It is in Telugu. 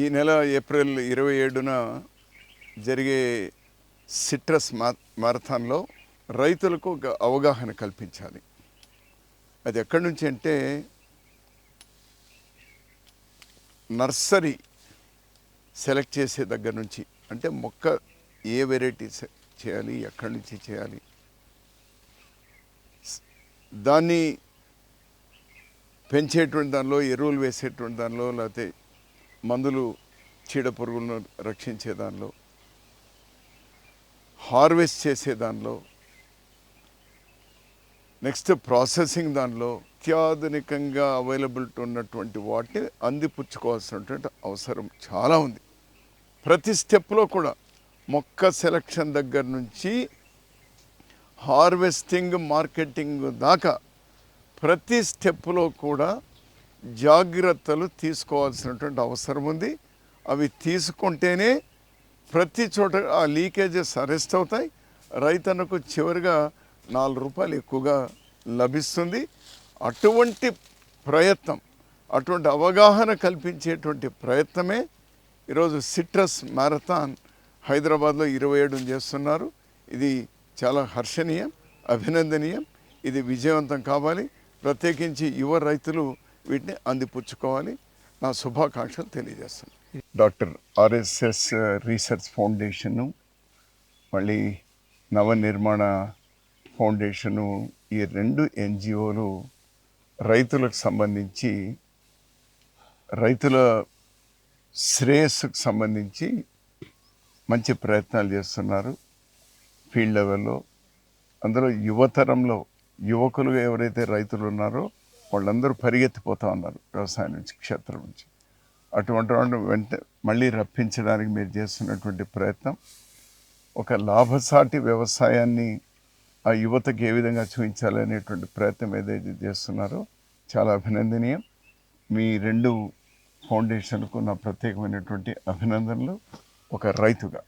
ఈ నెల ఏప్రిల్ 27న జరిగే సిట్రస్ మారథాన్లో రైతులకు ఒక అవగాహన కల్పించాలి. అది ఎక్కడి నుంచి అంటే నర్సరీ సెలెక్ట్ చేసే దగ్గర నుంచి, అంటే మొక్క ఏ వెరైటీ చేయాలి, ఎక్కడి నుంచి చేయాలి, దాన్ని పెంచేటువంటి దానిలో, ఎరువులు వేసేటువంటి దానిలో, లేకపోతే మందులు చీడ పురుగులను రక్షించే దానిలో, హార్వెస్ట్ చేసే దానిలో, నెక్స్ట్ ప్రాసెసింగ్ దానిలో అత్యాధునికంగా అవైలబిలిటీ ఉన్నటువంటి వాటిని అందిపుచ్చుకోవాల్సినటువంటి అవసరం చాలా ఉంది. ప్రతి స్టెప్లో కూడా మొక్క సెలక్షన్ దగ్గర నుంచి హార్వెస్టింగ్, మార్కెటింగ్ దాకా ప్రతి స్టెప్లో కూడా జాగ్రత్తలు తీసుకోవాల్సినటువంటి అవసరం ఉంది. అవి తీసుకుంటేనే ప్రతి చోట ఆ లీకేజెస్ అరెస్ట్ అవుతాయి. రైతన్నకు చివరిగా 4 రూపాయలు ఎక్కువగా లభిస్తుంది. అటువంటి ప్రయత్నం, అటువంటి అవగాహన కల్పించేటువంటి ప్రయత్నమే ఈరోజు సిట్రస్ మారథాన్ హైదరాబాద్లో 27 చేస్తున్నారు. ఇది చాలా హర్షణీయం, అభినందనీయం. ఇది విజయవంతం కావాలి. ప్రత్యేకించి యువ రైతులు వీటిని అందిపుచ్చుకోవాలి. నా శుభాకాంక్షలు తెలియజేస్తాను. డాక్టర్ ఆర్ఎస్ఎస్ రీసెర్చ్ ఫౌండేషను, మళ్ళీ నవనిర్మాణ ఫౌండేషను, ఈ 2 ఎన్జిఓలు రైతులకు సంబంధించి, రైతుల శ్రేయస్సుకు సంబంధించి మంచి ప్రయత్నాలు చేస్తున్నారు ఫీల్డ్ లెవెల్లో. అందులో యువతరంలో యువకులు ఎవరైతే రైతులు ఉన్నారో వాళ్ళందరూ పరిగెత్తిపోతూ ఉన్నారు వ్యవసాయం నుంచి, క్షేత్రం నుంచి. అటువంటి వాళ్ళు మళ్ళీ రప్పించడానికి మీరు చేస్తున్నటువంటి ప్రయత్నం, ఒక లాభసాటి వ్యవసాయాన్ని ఆ యువతకు ఏ విధంగా చూపించాలనేటువంటి ప్రయత్నం ఏదైతే చేస్తున్నారో చాలా అభినందనీయం. మీ 2 ఫౌండేషన్కు నా ప్రత్యేకమైనటువంటి అభినందనలు. ఒక రైతుగా